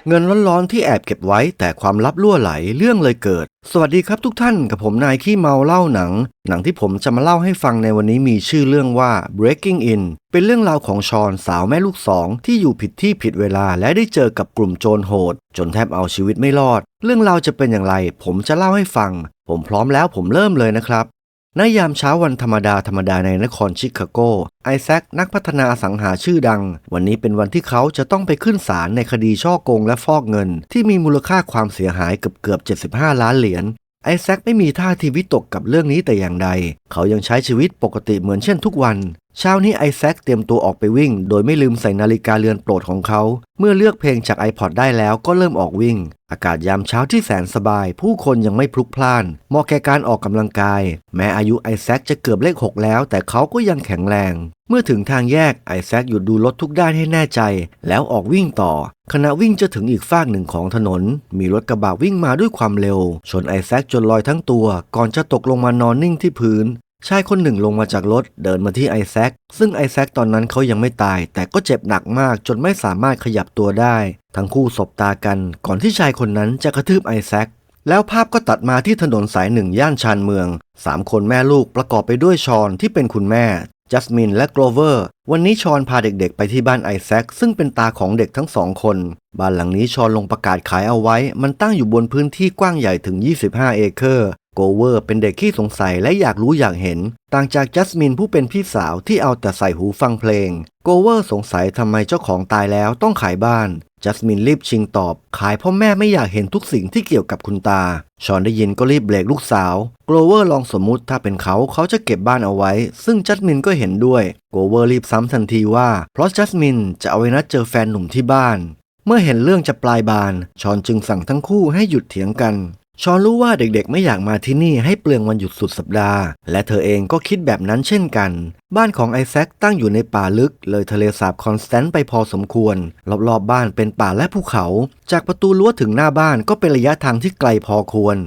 เงินร้อนๆที่แอบเก็บไว้แต่ความลับรั่วไหลเรื่องเลยเกิดสวัสดีครับทุกท่านกับผมนายขี้เมาเล่าหนังที่ผมจะมาเล่าให้ฟังในวันนี้มีชื่อเรื่องว่า Breaking In เป็นเรื่องราวของชอนสาวแม่ลูกสองที่อยู่ผิดที่ผิดเวลาและได้เจอกับกลุ่มโจรโหดจนแทบเอาชีวิตไม่รอดเรื่องราวจะเป็นอย่างไรผมจะเล่าให้ฟังผมพร้อมแล้วผมเริ่มเลยนะครับในยามเช้าวันธรรมดาในนครชิคาโกไอแซคนักพัฒนาอสังหาชื่อดังวันนี้เป็นวันที่เขาจะต้องไปขึ้นศาลในคดีฉ้อโกงและฟอกเงินที่มีมูลค่าความเสียหายเกือบ75 ล้านเหรียญไอแซคไม่มีท่าทีวิตกกับเรื่องนี้แต่อย่างใดเขายังใช้ชีวิตปกติเหมือนเช่นทุกวันเช้านี้ไอแซคเตรียมตัวออกไปวิ่งโดยไม่ลืมใส่นาฬิกาเรือนโปรดของเขาเมื่อเลือกเพลงจาก iPod ได้แล้วก็เริ่มออกวิ่งอากาศยามเช้าที่แสนสบายผู้คนยังไม่พลุกพล่านเหมาะแก่การออกกำลังกายแม้อายุไอแซคจะเกือบเลข 6แล้วแต่เขาก็ยังแข็งแรงเมื่อถึงทางแยกไอแซคหยุดดูรถทุกด้านให้แน่ใจแล้วออกวิ่งต่อขณะวิ่งจะถึงอีกฟากหนึ่งของถนนมีรถกระบะวิ่งมาด้วยความเร็วชนไอแซคจนลอยทั้งตัวก่อนจะตกลงมานอนนิ่งที่พื้นชายคนหนึ่งลงมาจากรถเดินมาที่ไอแซคซึ่งไอแซคตอนนั้นเขายังไม่ตายแต่ก็เจ็บหนักมากจนไม่สามารถขยับตัวได้ทั้งคู่สบตากันก่อนที่ชายคนนั้นจะกระทืบไอแซคแล้วภาพก็ตัดมาที่ถนนสายหนึ่งย่านชานเมือง3 คนแม่ลูกประกอบไปด้วยชอนที่เป็นคุณแม่จัสมินและโกลเวอร์วันนี้ชอนพาเด็กๆไปที่บ้านไอแซคซึ่งเป็นตาของเด็กทั้ง2 คนบ้านหลังนี้ชอนลงประกาศขายเอาไว้มันตั้งอยู่บนพื้นที่กว้างใหญ่ถึง25 เอเคอร์โกลเวอร์เป็นเด็กขี้สงสัยและอยากรู้อยากเห็นต่างจากจัสมินผู้เป็นพี่สาวที่เอาแต่ใส่หูฟังเพลงโกลเวอร์สงสัยทำไมเจ้าของตายแล้วต้องขายบ้านจัสมินรีบชิงตอบขายเพราะแม่ไม่อยากเห็นทุกสิ่งที่เกี่ยวกับคุณตาชอนได้ยินก็รีบเบรกลูกสาวโกลเวอร์ลองสมมุติถ้าเป็นเขาจะเก็บบ้านเอาไว้ซึ่งจัสมินก็เห็นด้วยโกลเวอร์รีบซ้ำทันทีว่าเพราะจัสมินจะเอาไว้นัดเจอแฟนหนุ่มที่บ้านเมื่อเห็นเรื่องจะปลายบานชอนจึงสั่งทั้งคู่ให้หยุดเถียงกันชอนรู้ว่าเด็กๆไม่อยากมาที่นี่ให้เปลืองวันหยุดสุดสัปดาห์และเธอเองก็คิดแบบนั้นเช่นกันบ้านของไอแซคตั้งอยู่ในป่าลึกเลยทะเลสาบคอนสแตนต์ไปพอสมควรรอบๆบ้านเป็นป่าและภูเขาจากประตูรั้วถึงหน้าบ้านก็เป็นระยะทางที่ไกลพอควร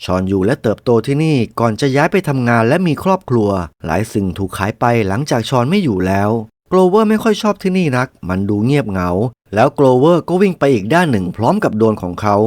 ชอนอยู่และเติบโตที่นี่ก่อนจะย้ายไปทำงานและมีครอบครัวหลายสิ่งถูกขายไปหลังจากชอนไม่อยู่แล้วโกลเวอร์ไม่ค่อยชอบที่นี่นักมันดูเงียบเหงาแล้วโกลเวอร์ก็วิ่งไปอีกด้านหนึ่งพร้อมกับโดรนของเขา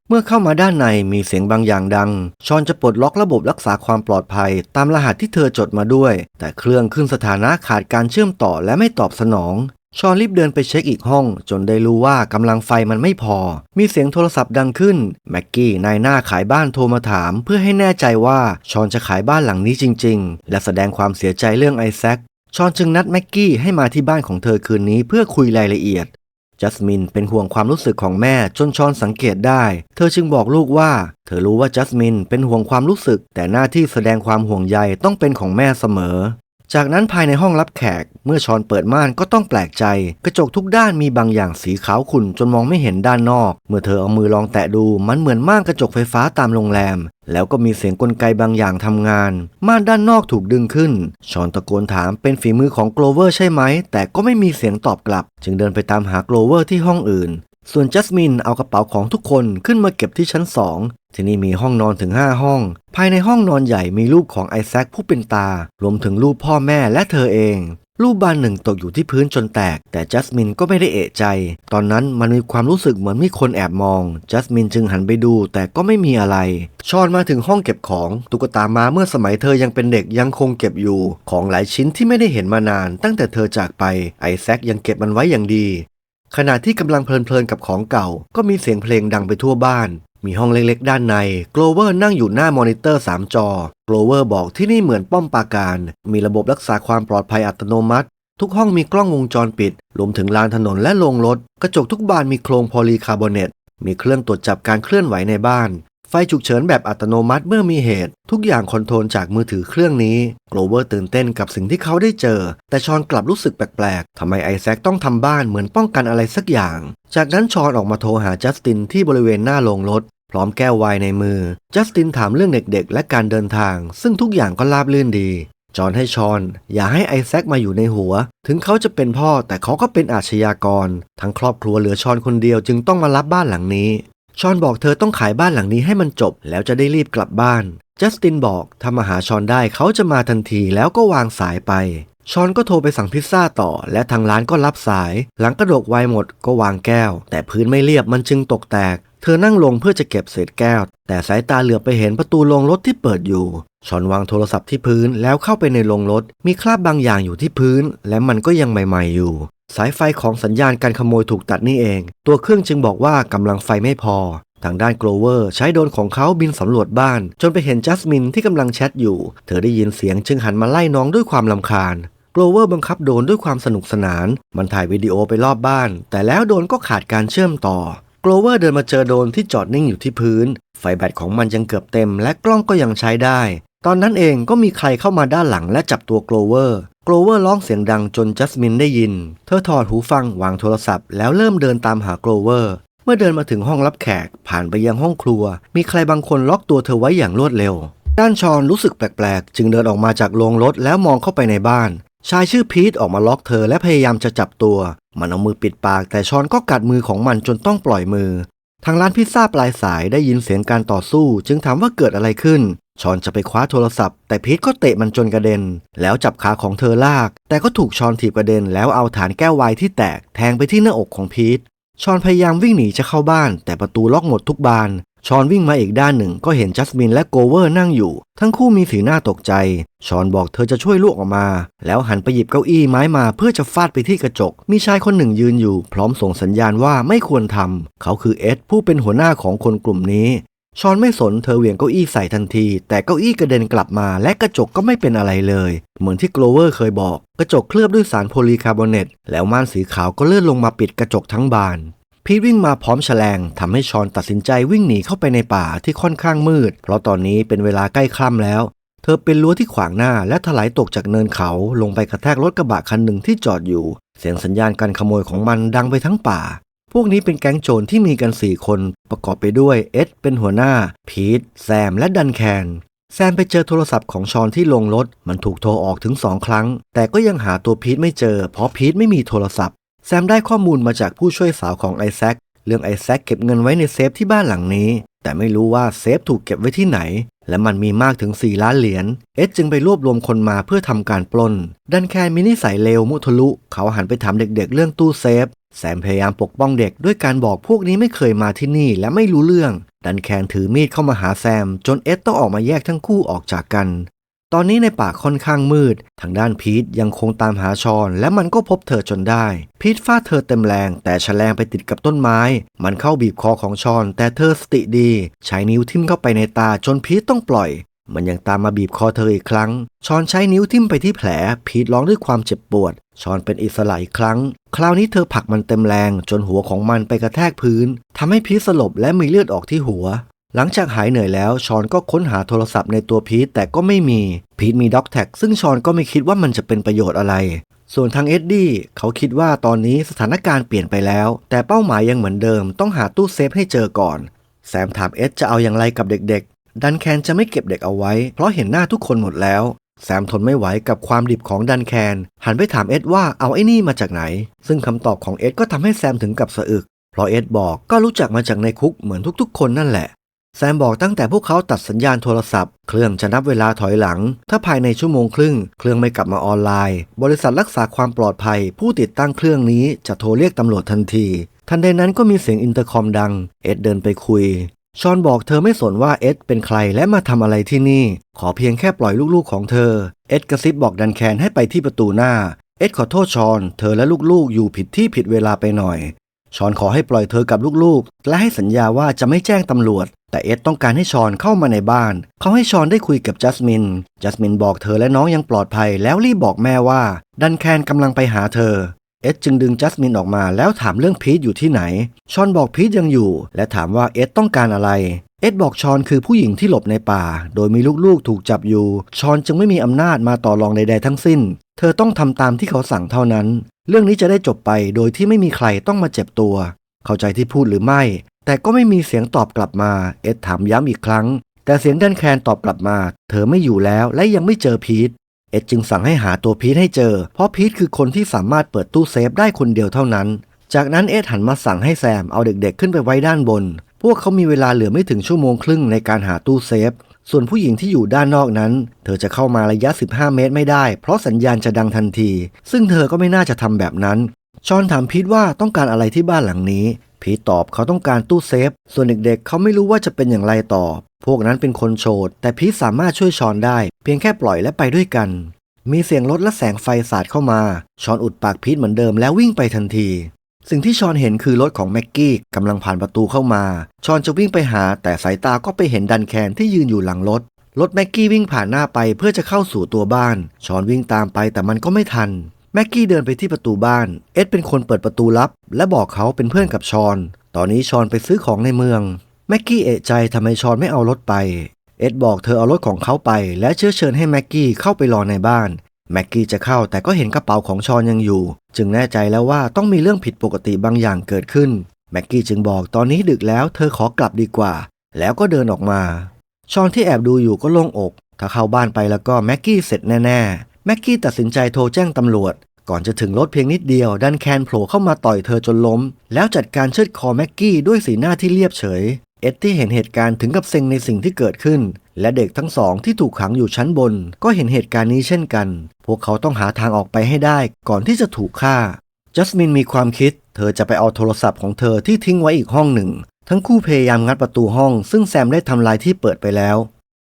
เมื่อเข้ามาด้านในมีเสียงบางอย่างดังชอนจะปลดล็อกระบบรักษาความปลอดภัยตามรหัสที่เธอจดมาด้วยแต่เครื่องขึ้นสถานะขาดการเชื่อมต่อและไม่ตอบสนองชอนรีบเดินไปเช็คอีกห้องจนได้รู้ว่ากำลังไฟมันไม่พอมีเสียงโทรศัพท์ดังขึ้นแม็กกี้นายหน้าขายบ้านโทรมาถามเพื่อให้แน่ใจว่าชอนจะขายบ้านหลังนี้จริงๆและแสดงความเสียใจเรื่องไอแซคชอนจึงนัดแม็กกี้ให้มาที่บ้านของเธอคืนนี้เพื่อคุยรายละเอียดจัสมินเป็นห่วงความรู้สึกของแม่จนชอนสังเกตได้เธอจึงบอกลูกว่าเธอรู้ว่าจัสมินเป็นห่วงความรู้สึกแต่หน้าที่แสดงความห่วงใยต้องเป็นของแม่เสมอจากนั้นภายในห้องรับแขกเมื่อชอนเปิดม่านก็ต้องแปลกใจกระจกทุกด้านมีบางอย่างสีขาวขุ่นจนมองไม่เห็นด้านนอกเมื่อเธอเอามือลองแตะดูมันเหมือนม่านกระจกไฟฟ้าตามโรงแรมแล้วก็มีเสียงกลไกบางอย่างทำงานม่านด้านนอกถูกดึงขึ้นชอนตะโกนถามเป็นฝีมือของโกลเวอร์ใช่ไหมแต่ก็ไม่มีเสียงตอบกลับจึงเดินไปตามหาโกลเวอร์ที่ห้องอื่นส่วนจัสมินเอากระเป๋าของทุกคนขึ้นมาเก็บที่ชั้น2ที่นี่มีห้องนอนถึง5 ห้องภายในห้องนอนใหญ่มีรูปของไอแซคผู้เป็นตารวมถึงรูปพ่อแม่และเธอเองรูปบานหนึ่งตกอยู่ที่พื้นจนแตกแต่จัสมินก็ไม่ได้เอะใจตอนนั้นมันมีความรู้สึกเหมือนมีคนแอบมองจัสมินจึงหันไปดูแต่ก็ไม่มีอะไรชอนมาถึงห้องเก็บของตุ๊กตาม้าเมื่อสมัยเธอยังเป็นเด็กยังคงเก็บอยู่ของหลายชิ้นที่ไม่ได้เห็นมานานตั้งแต่เธอจากไปไอแซคยังเก็บมันไว้อย่างดีขณะที่กำลังเพลินๆกับของเก่าก็มีเสียงเพลงดังไปทั่วบ้านมีห้องเล็กๆด้านในโกลเวอร์นั่งอยู่หน้ามอนิเตอร์3 จอโกลเวอร์บอกที่นี่เหมือนป้อมปราการมีระบบรักษาความปลอดภัยอัตโนมัติทุกห้องมีกล้องวงจรปิดรวมถึงลานถนนและโรงรถกระจกทุกบานมีโครงโพลีคาร์บอเนตมีเครื่องตรวจจับการเคลื่อนไหวในบ้านไฟฉุกเฉินแบบอัตโนมัติเมื่อมีเหตุทุกอย่างคอนโทรลจากมือถือเครื่องนี้โกลเวอร์ตื่นเต้นกับสิ่งที่เขาได้เจอแต่ชอนกลับรู้สึกแปลกๆทำไมไอแซคต้องทำบ้านเหมือนป้องกันอะไรสักอย่างจากนั้นชอนออกมาโทรหาจัสตินที่บริเวณหน้าโรงรถพร้อมแก้วไวน์ในมือจัสตินถามเรื่องเด็กๆและการเดินทางซึ่งทุกอย่างก็ราบรื่นดีจอนให้ชอนอย่าให้ไอแซคมาอยู่ในหัวถึงเขาจะเป็นพ่อแต่เขาก็เป็นอาชญากรทั้งครอบครัวเหลือชอนคนเดียวจึงต้องมารับบ้านหลังนี้ชอนบอกเธอต้องขายบ้านหลังนี้ให้มันจบแล้วจะได้รีบกลับบ้านจัสตินบอกถ้ามาหาชอนได้เขาจะมาทันทีแล้วก็วางสายไป ชอนก็โทรไปสั่งพิซซ่าต่อและทางร้านก็รับสายหลังกระดกไวน์หมดก็วางแก้วแต่พื้นไม่เรียบมันจึงตกแตกเธอนั่งลงเพื่อจะเก็บเศษแก้วแต่สายตาเหลือบไปเห็นประตูโรงรถที่เปิดอยู่ชอนวางโทรศัพท์ที่พื้นแล้วเข้าไปในโรงรถมีคราบบางอย่างอยู่ที่พื้นและมันก็ยังใหม่ๆอยู่สายไฟของสัญญาณการขโมยถูกตัดนี่เองตัวเครื่องจึงบอกว่ากำลังไฟไม่พอทางด้านโกลเวอร์ใช้โดรนของเขาบินสำรวจบ้านจนไปเห็นจัสมินที่กำลังแชทอยู่เธอได้ยินเสียงจึงหันมาไล่น้องด้วยความรำคาญโกลเวอร์บังคับโดรนด้วยความสนุกสนานมันถ่ายวิดีโอไปรอบบ้านแต่แล้วโดรนก็ขาดการเชื่อมต่อโกลเวอร์เดินมาเจอโดรนที่จอดนิ่งอยู่ที่พื้นไฟแบตของมันยังเกือบเต็มและกล้องก็ยังใช้ได้ตอนนั้นเองก็มีใครเข้ามาด้านหลังและจับตัวโกลเวอร์ร้องเสียงดังจนจัสมินได้ยินเธอถอดหูฟังวางโทรศัพท์แล้วเริ่มเดินตามหาโกลเวอร์เมื่อเดินมาถึงห้องรับแขกผ่านไปยังห้องครัวมีใครบางคนล็อกตัวเธอไว้อย่างรวดเร็วด้านชอนรู้สึกแปลกๆจึงเดินออกมาจากโรงรถแล้วมองเข้าไปในบ้านชายชื่อพีทออกมาล็อกเธอและพยายามจะจับตัวมันเอามือปิดปากแต่ชอนก็กัดมือของมันจนต้องปล่อยมือทางร้านพิซซ่าปลายสายได้ยินเสียงการต่อสู้จึงถามว่าเกิดอะไรขึ้นชอนจะไปคว้าโทรศัพท์แต่พีทก็เตะมันจนกระเด็นแล้วจับขาของเธอลากแต่ก็ถูกชอนถีบกระเด็นแล้วเอาฐานแก้วไวน์ที่แตกแทงไปที่หน้าอกของพีทชอนพยายามวิ่งหนีจะเข้าบ้านแต่ประตูล็อกหมดทุกบานชอนวิ่งมาอีกด้านหนึ่งก็เห็นจัสมินและโกเวอร์นั่งอยู่ทั้งคู่มีสีหน้าตกใจชอนบอกเธอจะช่วยลูกออกมาแล้วหันไปหยิบเก้าอี้ไม้มาเพื่อจะฟาดไปที่กระจกมีชายคนหนึ่งยืนอยู่พร้อมส่งสัญญาณว่าไม่ควรทำเขาคือเอ็ดผู้เป็นหัวหน้าของคนกลุ่มนี้ชอนไม่สนเธอเหวี่ยงเก้าอี้ใส่ทันทีแต่เก้าอี้กระเด็นกลับมาและกระจกก็ไม่เป็นอะไรเลยเหมือนที่โกลเวอร์เคยบอกกระจกเคลือบด้วยสารโพลีคาร์บอเนตแล้วม่านสีขาวก็เลื่อนลงมาปิดกระจกทั้งบานพีทวิ่งมาพร้อมแฉลงทำให้ชอนตัดสินใจวิ่งหนีเข้าไปในป่าที่ค่อนข้างมืดเพราะตอนนี้เป็นเวลาใกล้ค่ำแล้วเธอเป็นรั้วที่ขวางหน้าและถลายตกจากเนินเขาลงไปกระแทกรถกระบะคันหนึ่งที่จอดอยู่เสียงสัญญาณการขโมยของมันดังไปทั้งป่าพวกนี้เป็นแก๊งโจรที่มีกัน4 คนประกอบไปด้วยเอ็ดเป็นหัวหน้าพีทแซมและดันแคนแซมไปเจอโทรศัพท์ของชอนที่ลงรถมันถูกโทรออกถึง2 ครั้งแต่ก็ยังหาตัวพีทไม่เจอเพราะพีทไม่มีโทรศัพท์แซมได้ข้อมูลมาจากผู้ช่วยสาวของไอแซคเรื่องไอแซคเก็บเงินไว้ในเซฟที่บ้านหลังนี้แต่ไม่รู้ว่าเซฟถูกเก็บไว้ที่ไหนและมันมีมากถึง4 ล้านเหรียญเอ็ดจึงไปรวบรวมคนมาเพื่อทำการปล้นดันแคนมีนิสัยเลวมุทะลุเขาหันไปถามเด็กๆเรื่องตู้เซฟแซมพยายามปกป้องเด็กด้วยการบอกพวกนี้ไม่เคยมาที่นี่และไม่รู้เรื่องดันแคนถือมีดเข้ามาหาแซมจนเอ็ดต้องออกมาแยกทั้งคู่ออกจากกันตอนนี้ในป่าค่อนข้างมืดทางด้านพีทยังคงตามหาชอนและมันก็พบเธอจนได้พีทฟาดเธอเต็มแรงแต่แฉลงไปติดกับต้นไม้มันเข้าบีบคอของชอนแต่เธอสติดีใช้นิ้วทิ่มเข้าไปในตาจนพีทต้องปล่อยมันยังตามมาบีบคอเธออีกครั้งชอนใช้นิ้วทิ่มไปที่แผลพีทร้องด้วยความเจ็บปวดชอนเป็นอิสระอีกครั้งคราวนี้เธอผลักมันเต็มแรงจนหัวของมันไปกระแทกพื้นทำให้พีทสลบและมีเลือดออกที่หัวหลังจากหายเหนื่อยแล้วชอนก็ค้นหาโทรศัพท์ในตัวพีทแต่ก็ไม่มีพีทมีด็อกแท็กซึ่งชอนก็ไม่คิดว่ามันจะเป็นประโยชน์อะไรส่วนทางเอ็ดดี้เขาคิดว่าตอนนี้สถานการณ์เปลี่ยนไปแล้วแต่เป้าหมายยังเหมือนเดิมต้องหาตู้เซฟให้เจอก่อนแซมถามเอ็ดจะเอาอย่างไรกับเด็กๆดันแคนจะไม่เก็บเด็กเอาไว้เพราะเห็นหน้าทุกคนหมดแล้วแซมทนไม่ไหวกับความดิบของดันแคนหันไปถามเอ็ดว่าเอาไอ้นี่มาจากไหนซึ่งคำตอบของเอ็ดก็ทำให้แซมถึงกับสะอึกเพราะเอ็ดบอกก็รู้จักมาจากในคุกเหมือนทุกๆคนนั่นแหละแซมบอกตั้งแต่พวกเขาตัดสัญญาณโทรศัพท์เครื่องจะนับเวลาถอยหลังถ้าภายใน1 ชั่วโมงครึ่งเครื่องไม่กลับมาออนไลน์บริษัทรักษาความปลอดภัยผู้ติดตั้งเครื่องนี้จะโทรเรียกตำรวจทันทีทันใดนั้นก็มีเสียงอินเตอร์คอมดังเอ็ดเดินไปคุยชอนบอกเธอไม่สนว่าเอ็ดเป็นใครและมาทำอะไรที่นี่ขอเพียงแค่ปล่อยลูกๆของเธอเอ็ดกระซิบบอกดันแคนให้ไปที่ประตูหน้าเอ็ดขอโทษชอนเธอและลูกๆอยู่ผิดที่ผิดเวลาไปหน่อยชอนขอให้ปล่อยเธอกับลูกๆและให้สัญญาว่าจะไม่แจ้งตำรวจแต่เอ็ดต้องการให้ชอนเข้ามาในบ้านเขาให้ชอนได้คุยกับจัสมินบอกเธอและน้องยังปลอดภัยแล้วรีบบอกแม่ว่าดันแคนกำลังไปหาเธอเอ็ดจึงดึงจัสมินออกมาแล้วถามเรื่องพีทอยู่ที่ไหนชอนบอกพีทยังอยู่และถามว่าเอ็ดต้องการอะไรเอ็ดบอกชอนคือผู้หญิงที่หลบในป่าโดยมีลูกๆถูกจับอยู่ชอนจึงไม่มีอำนาจมาต่อรองใดๆทั้งสิ้นเธอต้องทำตามที่เขาสั่งเท่านั้นเรื่องนี้จะได้จบไปโดยที่ไม่มีใครต้องมาเจ็บตัวเข้าใจที่พูดหรือไม่แต่ก็ไม่มีเสียงตอบกลับมาเอ็ดถามย้ำอีกครั้งแต่เสียงดันแคนตอบกลับมาเธอไม่อยู่แล้วและยังไม่เจอพีทเอ็ดจึงสั่งให้หาตัวพีทให้เจอเพราะพีทคือคนที่สามารถเปิดตู้เซฟได้คนเดียวเท่านั้นจากนั้นเอ็ดหันมาสั่งให้แซมเอาเด็กๆขึ้นไปไว้ด้านบนพวกเขามีเวลาเหลือไม่ถึง1 ชั่วโมงครึ่งในการหาตู้เซฟ ส่วนผู้หญิงที่อยู่ด้านนอกนั้นเธอจะเข้ามาระยะ15 เมตรไม่ได้เพราะสัญญาณจะดังทันทีซึ่งเธอก็ไม่น่าจะทำแบบนั้นชอนถามพีทว่าต้องการอะไรที่บ้านหลังนี้พีทตอบเขาต้องการตู้เซฟส่วนเด็กๆเขาไม่รู้ว่าจะเป็นอย่างไรต่อพวกนั้นเป็นคนโฉดแต่พีทสามารถช่วยชอนได้เพียงแค่ปล่อยและไปด้วยกันมีเสียงรถและแสงไฟสาดเข้ามาชอนอุดปากพีทเหมือนเดิมแล้ววิ่งไปทันทีสิ่งที่ชอนเห็นคือรถของแม็กกี้กำลังผ่านประตูเข้ามาชอนจะวิ่งไปหาแต่สายตาก็ไปเห็นดันแคนที่ยืนอยู่หลังรถแม็กกี้วิ่งผ่านหน้าไปเพื่อจะเข้าสู่ตัวบ้านชอนวิ่งตามไปแต่มันก็ไม่ทันแม็กกี้เดินไปที่ประตูบ้านเอ็ดเป็นคนเปิดประตูลับและบอกเขาเป็นเพื่อนกับชอนตอนนี้ชอนไปซื้อของในเมืองแม็กกี้เอะใจทำไมชอนไม่เอารถไปเอ็ดบอกเธอเอารถของเขาไปและเชิญให้แม็กกี้เข้าไปรอในบ้านแม็กกี้จะเข้าแต่ก็เห็นกระเป๋าของชอนยังอยู่จึงแน่ใจแล้วว่าต้องมีเรื่องผิดปกติบางอย่างเกิดขึ้นแม็กกี้จึงบอกตอนนี้ดึกแล้วเธอขอกลับดีกว่าแล้วก็เดินออกมาชอนที่แอบดูอยู่ก็โล่งอกถ้าเข้าบ้านไปแล้วก็แม็กกี้เสร็จแน่ๆแม็กกี้ตัดสินใจโทรแจ้งตำรวจก่อนจะถึงรถเพียงนิดเดียวดันแคนโผล่เข้ามาต่อยเธอจนล้มแล้วจัดการเชือดคอแม็กกี้ด้วยสีหน้าที่เรียบเฉยเอ็ดที่เห็นเหตุการณ์ถึงกับเซ็งในสิ่งที่เกิดขึ้นและเด็กทั้งสองที่ถูกขังอยู่ชั้นบนก็เห็นเหตุการณ์นี้เช่นกันพวกเขาต้องหาทางออกไปให้ได้ก่อนที่จะถูกฆ่าจัสมินมีความคิดเธอจะไปเอาโทรศัพท์ของเธอที่ทิ้งไว้อีกห้องหนึ่งทั้งคู่พยายามงัดประตูห้องซึ่งแซมได้ทำลายที่เปิดไปแล้ว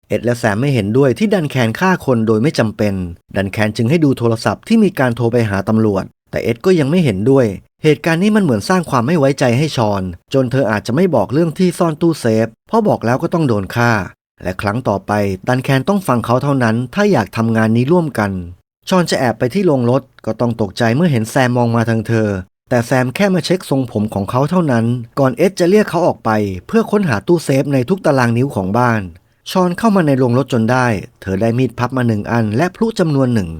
เอ็ดและแซมไม่เห็นด้วยที่ดันแคนฆ่าคนโดยไม่จำเป็นดันแคนจึงให้ดูโทรศัพท์ที่มีการโทรไปหาตำรวจแต่เอ็ดก็ยังไม่เห็นด้วยเหตุการณ์นี้มันเหมือนสร้างความไม่ไว้ใจให้ชอนจนเธออาจจะไม่บอกเรื่องที่ซ่อนตู้เซฟเพราะบอกแล้วก็ต้องโดนฆ่าและครั้งต่อไปดันแคนต้องฟังเขาเท่านั้นถ้าอยากทำงานนี้ร่วมกันชอนจะแอบไปที่โรงรถก็ต้องตกใจเมื่อเห็นแซมมองมาทางเธอแต่แซมแค่มาเช็คทรงผมของเขาเท่านั้นก่อนเอ็ดจะเรียกเขาออกไปเพื่อค้นหาตู้เซฟในทุกตารางนิ้วของบ้านชอนเข้ามาในโรงรถจนได้เธอได้มีดพับมา1 อันและพลุจำนวนหนึ่ง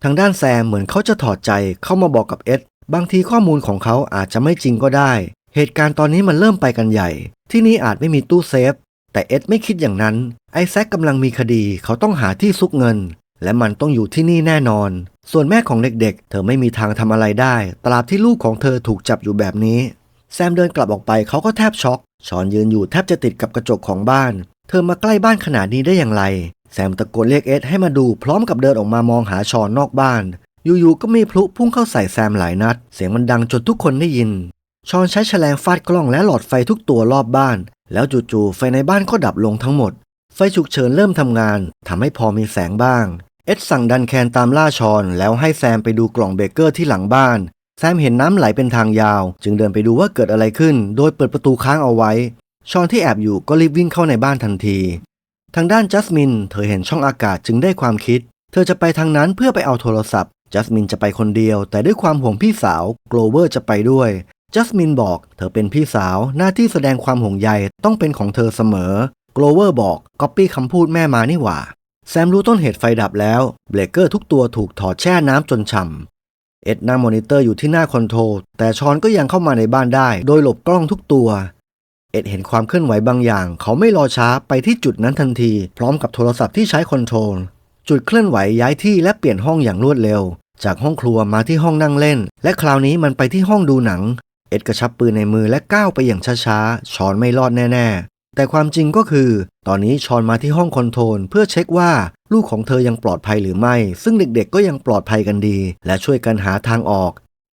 ทางด้านแซมเหมือนเขาจะถอดใจเข้ามาบอกกับเอ็ดบางทีข้อมูลของเขาอาจจะไม่จริงก็ได้เหตุการณ์ตอนนี้มันเริ่มไปกันใหญ่ที่นี่อาจไม่มีตู้เซฟแต่เอ็ดไม่คิดอย่างนั้นไอแซคกำลังมีคดีเขาต้องหาที่ซุกเงินและมันต้องอยู่ที่นี่แน่นอนส่วนแม่ของเด็กๆเธอไม่มีทางทำอะไรได้ตราบที่ลูกของเธอถูกจับอยู่แบบนี้แซมเดินกลับออกไปเขาก็แทบช็อกชอนยืนอยู่แทบจะติดกับกระจกของบ้านเธอมาใกล้บ้านขนาดนี้ได้อย่างไรแซมตะโกนเรียกเอ็ดให้มาดูพร้อมกับเดินออกมามองหาชอนนอกบ้านอยู่ๆก็มีพลุพุ่งเข้าใส่แซมหลายนัดเสียงมันดังจนทุกคนได้ยินชอนใช้แฉลงฟาดกล้องและหลอดไฟทุกตัวรอบบ้านแล้วจู่ๆไฟในบ้านก็ดับลงทั้งหมดไฟฉุกเฉินเริ่มทำงานทำให้พอมีแสงบ้างเอ็ดสั่งดันแคนตามล่าชอนแล้วให้แซมไปดูกล่องเบเกอร์ที่หลังบ้านแซมเห็นน้ำไหลเป็นทางยาวจึงเดินไปดูว่าเกิดอะไรขึ้นโดยเปิดประตูค้างเอาไว้ชอนที่แอบอยู่ก็รีบวิ่งเข้าในบ้านทันทีทางด้านจัสมินเธอเห็นช่องอากาศจึงได้ความคิดเธอจะไปทางนั้นเพื่อไปเอาโทรศัพท์จัสมินจะไปคนเดียวแต่ด้วยความห่วงพี่สาวโกลเวอร์จะไปด้วยจัสมินบอกเธอเป็นพี่สาวหน้าที่แสดงความห่วงใยต้องเป็นของเธอเสมอโกลเวอร์บอกก๊อปปี้คำพูดแม่มานี่หว่าแซมรู้ต้นเหตุไฟดับแล้วเบรกเกอร์ทุกตัวถูกถอดแช่น้ำจนฉ่ำเอ็ดนั่งมอนิเตอร์อยู่ที่หน้าคอนโทรลแต่ชอนก็ยังเข้ามาในบ้านได้โดยหลบกล้องทุกตัวเอ็ดเห็นความเคลื่อนไหวบางอย่างเขาไม่รอช้าไปที่จุดนั้นทันทีพร้อมกับโทรศัพท์ที่ใช้คอนโทรลจุดเคลื่อนไหวย้ายที่และเปลี่ยนห้องอย่างรวดเร็วจากห้องครัวมาที่ห้องนั่งเล่นและคราวนี้มันไปที่ห้องดูหนังเอ็ดกระชับปืนในมือและก้าวไปอย่างช้าๆชอนไม่รอดแน่ๆแต่ความจริงก็คือตอนนี้ชอนมาที่ห้องคอนโทรลเพื่อเช็คว่าลูกของเธอยังปลอดภัยหรือไม่ซึ่งเด็กๆก็ยังปลอดภัยกันดีและช่วยกันหาทางออก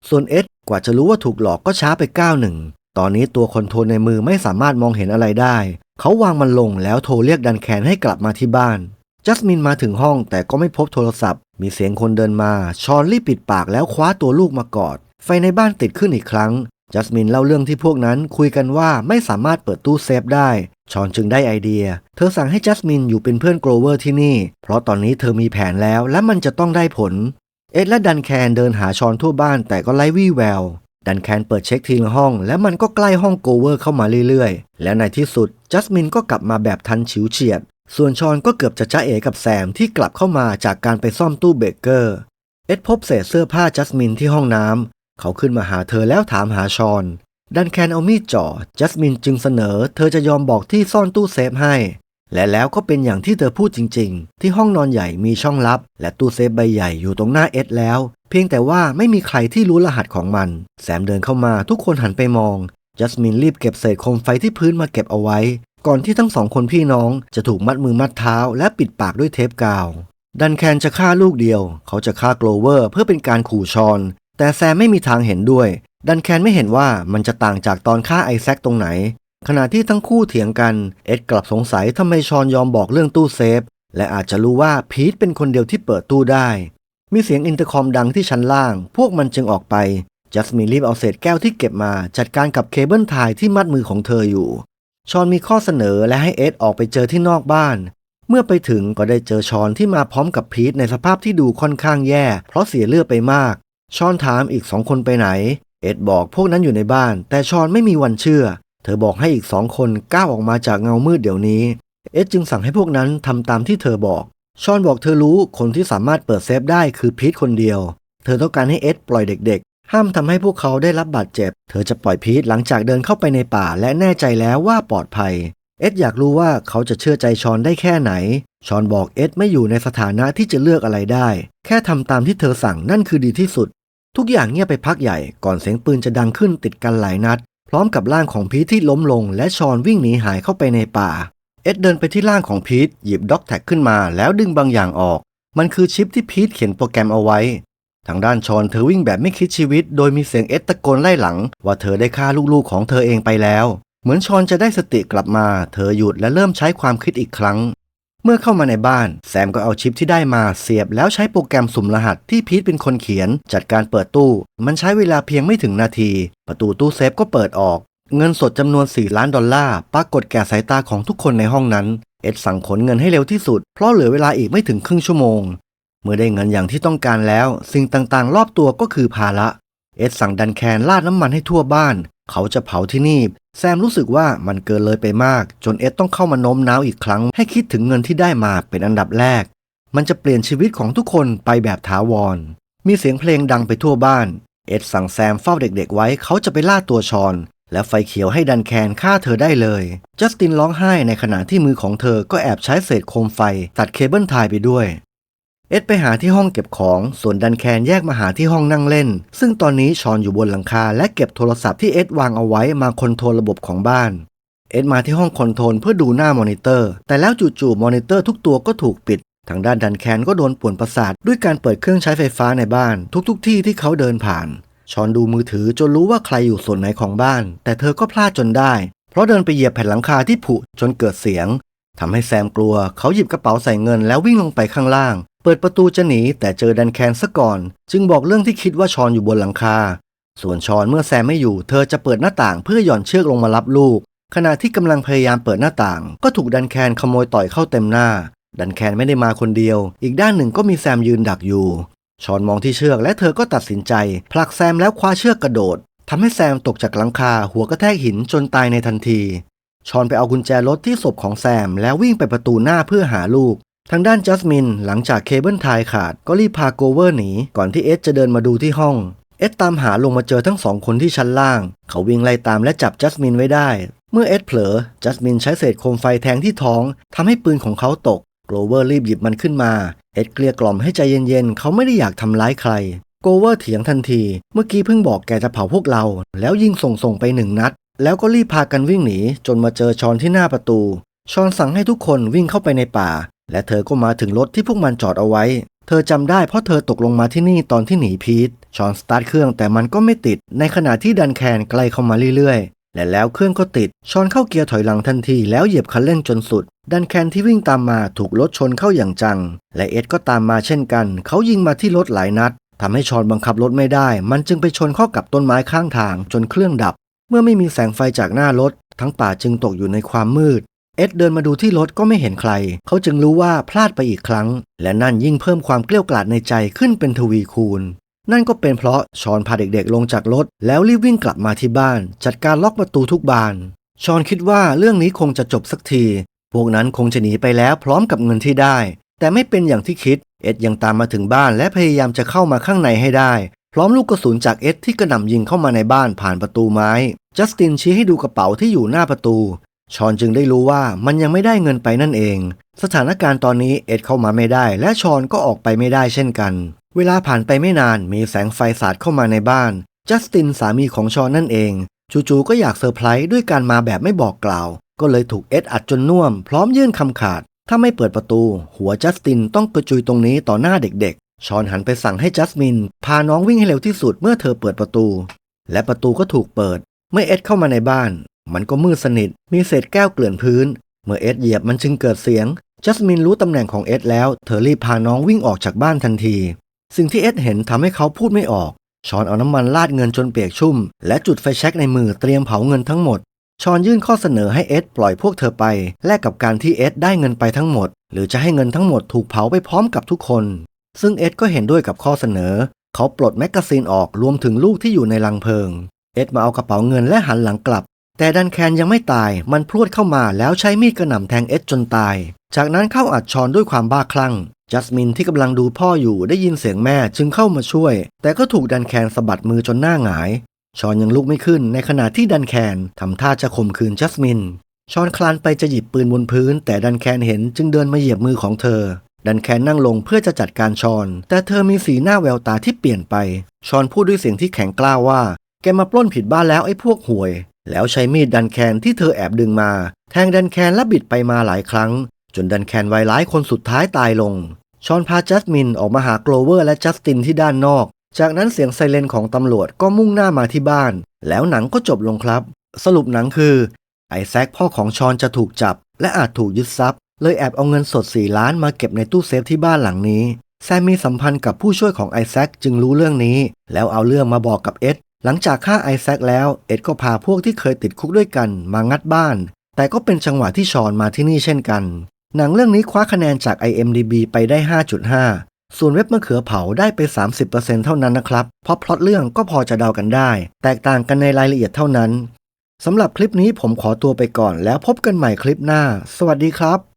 ส่วนเอ็ดกว่าจะรู้ว่าถูกหลอกก็ช้าไปก้าวหนึ่งตอนนี้ตัวคอนโทรลในมือไม่สามารถมองเห็นอะไรได้เขาวางมันลงแล้วโทรเรียกดันแคนให้กลับมาที่บ้านจัสมินมาถึงห้องแต่ก็ไม่พบโทรศัพท์มีเสียงคนเดินมาชอนรีบปิดปากแล้วคว้าตัวลูกมากอดไฟในบ้านติดขึ้นอีกครั้งจัสมินเล่าเรื่องที่พวกนั้นคุยกันว่าไม่สามารถเปิดตู้เซฟได้ชอนจึงได้ไอเดียเธอสั่งให้จัสมินอยู่เป็นเพื่อนโกลเวอร์ที่นี่เพราะตอนนี้เธอมีแผนแล้วและมันจะต้องได้ผลเอ็ดและดันแคนเดินหาชอนทั่วบ้านแต่ก็ไร้วี่แววดันแคนเปิดเช็คทีละห้องและมันก็ใกล้ห้องโกลเวอร์เข้ามาเรื่อยๆและในที่สุดจัสมินก็กลับมาแบบทันฉิวเฉียดส่วนชอนก็เกือบจะจ๊ะเอ๋กับแซมที่กลับเข้ามาจากการไปซ่อมตู้เบเกอร์เอ็ดพบเศษเสื้อผ้าจัสมินที่ห้องน้ำเขาขึ้นมาหาเธอแล้วถามหาชอนดันแคนเอามีดจ่อจัสมินจึงเสนอเธอจะยอมบอกที่ซ่อนตู้เซฟให้และแล้วก็เป็นอย่างที่เธอพูดจริงๆที่ห้องนอนใหญ่มีช่องลับและตู้เซฟใบใหญ่อยู่ตรงหน้าเอ็ดแล้วเพียงแต่ว่าไม่มีใครที่รู้รหัสของมันแซมเดินเข้ามาทุกคนหันไปมองจัสมินรีบเก็บเศษโคมไฟที่พื้นมาเก็บเอาไว้ ก่อนที่ทั้งสองคนพี่น้องจะถูกมัดมือมัดเท้าและปิดปากด้วยเทปกาวดันแคนจะฆ่าลูกเดียวเขาจะฆ่าโกลเวอร์เพื่อเป็นการขู่ชอนแต่แซมไม่มีทางเห็นด้วยดันแคนไม่เห็นว่ามันจะต่างจากตอนฆ่าไอแซคตรงไหนขณะที่ทั้งคู่เถียงกันเอ็ดกลับสงสัยทำไมชอนยอมบอกเรื่องตู้เซฟและอาจจะรู้ว่าพีทเป็นคนเดียวที่เปิดตู้ได้มีเสียงอินเตอร์คอมดังที่ชั้นล่างพวกมันจึงออกไปจัสมินรีบเอาเศษแก้วที่เก็บมาจัดการกับเคเบิลไทยที่มัดมือของเธออยู่ชอนมีข้อเสนอและให้เอ็ดออกไปเจอที่นอกบ้านเมื่อไปถึงก็ได้เจอชอนที่มาพร้อมกับพีทในสภาพที่ดูค่อนข้างแย่เพราะเสียเลือดไปมากชอนถามอีก2 คนไปไหนเอ็ดบอกพวกนั้นอยู่ในบ้านแต่ชอนไม่มีวันเชื่อเธอบอกให้อีก2 คนก้าวออกมาจากเงามืดเดี๋ยวนี้เอ็ดจึงสั่งให้พวกนั้นทำตามที่เธอบอกชอนบอกเธอรู้คนที่สามารถเปิดเซฟได้คือพีทคนเดียวเธอต้องการให้เอ็ดปล่อยเด็กๆห้ามทำให้พวกเขาได้รับบาดเจ็บเธอจะปล่อยพีทหลังจากเดินเข้าไปในป่าและแน่ใจแล้วว่าปลอดภัยเอ็ดอยากรู้ว่าเขาจะเชื่อใจชอนได้แค่ไหนชอนบอกเอ็ดไม่อยู่ในสถานะที่จะเลือกอะไรได้แค่ทำตามที่เธอสั่งนั่นคือดีที่สุดทุกอย่างเงียบไปพักใหญ่ก่อนเสียงปืนจะดังขึ้นติดกันหลายนัดพร้อมกับร่างของพีทที่ล้มลงและชอนวิ่งหนีหายเข้าไปในป่าเอ็ดเดินไปที่ร่างของพีทหยิบด็อกแท็กขึ้นมาแล้วดึงบางอย่างออกมันคือชิปที่พีทเขียนโปรแกรมเอาไว้ทางด้านชอนเธอวิ่งแบบไม่คิดชีวิตโดยมีเสียงเอ็ดตะโกนไล่หลังว่าเธอได้ฆ่าลูกๆของเธอเองไปแล้วเหมือนชอนจะได้สติกลับมาเธอหยุดและเริ่มใช้ความคิดอีกครั้งเมื่อเข้ามาในบ้านแซมก็เอาชิปที่ได้มาเสียบแล้วใช้โปรแกรมสุ่มรหัสที่พีทเป็นคนเขียนจัดการเปิดตู้มันใช้เวลาเพียงไม่ถึงนาทีประตูตู้เซฟก็เปิดออกเงินสดจำนวน$4 ล้านปรากฏแก่สายตาของทุกคนในห้องนั้นเอ็ดสั่งขนเงินให้เร็วที่สุดเพราะเหลือเวลาอีกไม่ถึงครึ่งชั่วโมงเมื่อได้เงินอย่างที่ต้องการแล้วสิ่งต่างๆรอบตัวก็คือภาระเอ็ดสั่งดันแคนราดน้ำมันให้ทั่วบ้านเขาจะเผาที่นี่แซมรู้สึกว่ามันเกินเลยไปมากจนเอ็ดต้องเข้ามาโน้มน้าวอีกครั้งให้คิดถึงเงินที่ได้มาเป็นอันดับแรกมันจะเปลี่ยนชีวิตของทุกคนไปแบบถาวรมีเสียงเพลงดังไปทั่วบ้านเอ็ดสั่งแซมเฝ้าเด็กๆไว้เขาจะไปล่าตัวชอนและไฟเขียวให้ดันแคนฆ่าเธอได้เลยจัสตินร้องไห้ในขณะที่มือของเธอก็แอบใช้เศษโคมไฟตัดเคเบิลไทยไปด้วยเอ็ดไปหาที่ห้องเก็บของส่วนดันแคนแยกมาหาที่ห้องนั่งเล่นซึ่งตอนนี้ชอนอยู่บนหลังคาและเก็บโทรศัพท์ที่เอ็ดวางเอาไว้มาคอนโทรลระบบของบ้านเอ็ดมาที่ห้องคอนโทรลเพื่อดูหน้ามอนิเตอร์แต่แล้วจู่ๆมอนิเตอร์ทุกตัวก็ถูกปิดทางด้านดันแคนก็โดนป่วนประสาทด้วยการเปิดเครื่องใช้ไฟฟ้าในบ้านทุกที่ที่เขาเดินผ่านชอนดูมือถือจนรู้ว่าใครอยู่ส่วนไหนของบ้านแต่เธอก็พลาดจนได้เพราะเดินไปเหยียบแผ่นหลังคาที่ผุจนเกิดเสียงทำให้แซมกลัวเขาหยิบกระเป๋าใส่เงินแล้ววิ่งลงไปข้างล่างเปิดประตูจะหนีแต่เจอดันแคนซะก่อนจึงบอกเรื่องที่คิดว่าชอนอยู่บนหลังคาส่วนชอนเมื่อแซมไม่อยู่เธอจะเปิดหน้าต่างเพื่อหย่อนเชือกลงมารับลูกขณะที่กำลังพยายามเปิดหน้าต่างก็ถูกดันแคนขโมยต่อยเข้าเต็มหน้าดันแคนไม่ได้มาคนเดียวอีกด้านหนึ่งก็มีแซมยืนดักอยู่ชอนมองที่เชือกและเธอก็ตัดสินใจผลักแซมแล้วคว้าเชือกกระโดดทำให้แซมตกจากหลังคาหัวกระแทกหินจนตายในทันทีชอนไปเอากุญแจรถที่ศพของแซมแล้ววิ่งไปประตูหน้าเพื่อหาลูกทางด้านจัสมินหลังจากเคเบิลไทยขาดก็รีบพาโกเวอร์หนีก่อนที่เอ็ดจะเดินมาดูที่ห้องเอ็ดตามหาลงมาเจอทั้ง2 คนที่ชั้นล่างเขาวิ่งไล่ตามและจับจัสมินไว้ได้เมื่อเอ็ดเผลอจัสมินใช้เศษโคมไฟแทงที่ท้องทำให้ปืนของเขาตกโกลเวอร์รีบหยิบมันขึ้นมาเอ็ดเกลี้ยกล่อมให้ใจเย็นๆเขาไม่ได้อยากทำร้ายใครโกลเวอร์เถียงทันทีเมื่อกี้เพิ่งบอกแกจะเผาพวกเราแล้วยิงส่งไป1 นัดแล้วก็รีบพากันวิ่งหนีจนมาเจอชอนที่หน้าประตูชอนสั่งให้ทุกคนวิ่งเข้าไปในป่าและเธอก็มาถึงรถที่พวกมันจอดเอาไว้เธอจำได้เพราะเธอตกลงมาที่นี่ตอนที่หนีพีทชอนสตาร์ทเครื่องแต่มันก็ไม่ติดในขณะที่ดันแคนใกล้เข้ามาเรื่อยๆและแล้วเครื่องก็ติดชอนเข้าเกียร์ถอยหลังทันทีแล้วเหยียบคันเร่งจนสุดดันแคนที่วิ่งตามมาถูกรถชนเข้าอย่างจังและเอ็ดก็ตามมาเช่นกันเขายิงมาที่รถหลายนัดทำให้ชอนบังคับรถไม่ได้มันจึงไปชนเข้ากับต้นไม้ข้างทางจนเครื่องดับเมื่อไม่มีแสงไฟจากหน้ารถทั้งป่าจึงตกอยู่ในความมืดเอ็ดเดินมาดูที่รถก็ไม่เห็นใครเขาจึงรู้ว่าพลาดไปอีกครั้งและนั่นยิ่งเพิ่มความเกลี้ยกล่อมในใจขึ้นเป็นทวีคูณนั่นก็เป็นเพราะชอนพาเด็กๆลงจากรถแล้วรีบวิ่งกลับมาที่บ้านจัดการล็อกประตูทุกบานชอนคิดว่าเรื่องนี้คงจะจบสักทีพวกนั้นคงจะหนีไปแล้วพร้อมกับเงินที่ได้แต่ไม่เป็นอย่างที่คิดเอ็ดยังตามมาถึงบ้านและพยายามจะเข้ามาข้างในให้ได้พร้อมลูกกระสุนจากเอ็ดที่กระหน่ำยิงเข้ามาในบ้านผ่านประตูไม้จัสตินชี้ให้ดูกระเป๋าที่อยู่หน้าประตูชอนจึงได้รู้ว่ามันยังไม่ได้เงินไปนั่นเองสถานการณ์ตอนนี้เอ็ดเข้ามาไม่ได้และชอนก็ออกไปไม่ได้เช่นกันเวลาผ่านไปไม่นานมีแสงไฟสาดเข้ามาในบ้านจัสตินสามีของชอนนั่นเองจู่ๆก็อยากเซอร์ไพรส์ด้วยการมาแบบไม่บอกกล่าว ก็เลยถูกเอ็ดอัดจนน่วมพร้อมยื่นคำขาดถ้าไม่เปิดประตูหัวจัสตินต้องกระจุยตรงนี้ต่อหน้าเด็กๆชอนหันไปสั่งให้จัสมินพาน้องวิ่งให้เร็วที่สุดเมื่อเธอเปิดประตูและประตูก็ถูกเปิดเมื่อเอ็ดเข้ามาในบ้านมันก็มืดสนิทมีเศษแก้วเกลื่อนพื้นเมื่อเอ็ดเหยียบมันจึงเกิดเสียงจัสมินรู้ตำแหน่งของเอ็ดแล้วเธอรีบพาน้องวิ่งออกจากบ้านทันทีสิ่งที่เอ็ดเห็นทำให้เขาพูดไม่ออกชอนเอาน้ำมันราดเงินจนเปียกชุ่มและจุดไฟแช็กในมือเตรียมเผาเงินทั้งหมดชอนยื่นข้อเสนอให้เอ็ดปล่อยพวกเธอไปแลกกับการที่เอ็ดได้เงินไปทั้งหมดหรือจะให้เงินทั้งหมดถูกเผาไปพร้อมกับทุกคนซึ่งเอ็ดก็เห็นด้วยกับข้อเสนอเขาปลดแมกกาซีนออกรวมถึงลูกที่อยู่ในลังเพลิงเอ็ดมาเอากระเป๋าเงินและหันหลังกลับแต่ดันแคนยังไม่ตายมันพรวดเข้ามาแล้วใช้มีดกระหน่ำแทงเอ็ดจนตายจากนั้นเข้าอัดชอนด้วยความบ้าคลั่งจัสมินที่กำลังดูพ่ออยู่ได้ยินเสียงแม่จึงเข้ามาช่วยแต่ก็ถูกดันแคนสะบัดมือจนหน้าหงายชอนยังลุกไม่ขึ้นในขณะที่ดันแคนทำท่าจะข่มขืนจัสมินชอนคลานไปจะหยิบปืนบนพื้นแต่ดันแคนเห็นจึงเดินมาเหยียบมือของเธอดันแคนนั่งลงเพื่อจะจัดการชอนแต่เธอมีสีหน้าแววตาที่เปลี่ยนไปชอนพูดด้วยเสียงที่แข็งกร้าวว่าแกมาปล้นผิดบ้านแล้วไอ้พวกห่วยแล้วใช้มีดดันแคนที่เธอแอบดึงมาแทงดันแคนและบิดไปมาหลายครั้งจนดันแคนวายร้ายคนสุดท้ายตายลงชอนพาจัสมินออกมาหาโกลเวอร์และจัสตินที่ด้านนอกจากนั้นเสียงไซเรนของตำรวจก็มุ่งหน้ามาที่บ้านแล้วหนังก็จบลงครับสรุปหนังคือไอแซคพ่อของชอนจะถูกจับและอาจถูกยึดทรัพย์เลยแอบเอาเงินสด4 ล้านมาเก็บในตู้เซฟที่บ้านหลังนี้แซมมีสัมพันธ์กับผู้ช่วยของไอแซคจึงรู้เรื่องนี้แล้วเอาเรื่องมาบอกกับเอ็ดหลังจากฆ่าไอแซคแล้วเอ็ดก็พาพวกที่เคยติดคุกด้วยกันมางัดบ้านแต่ก็เป็นจังหวะที่ชอนมาที่นี่เช่นกันหนังเรื่องนี้คว้าคะแนนจาก IMDb ไปได้ 5.5 ส่วนเว็บมะเขือเผาได้ไป 30% เท่านั้นนะครับเพราะพล็อตเรื่องก็พอจะเดากันได้แตกต่างกันในรายละเอียดเท่านั้นสำหรับคลิปนี้ผมขอตัวไปก่อนแล้วพบกันใหม่คลิปหน้าสวัสดีครับ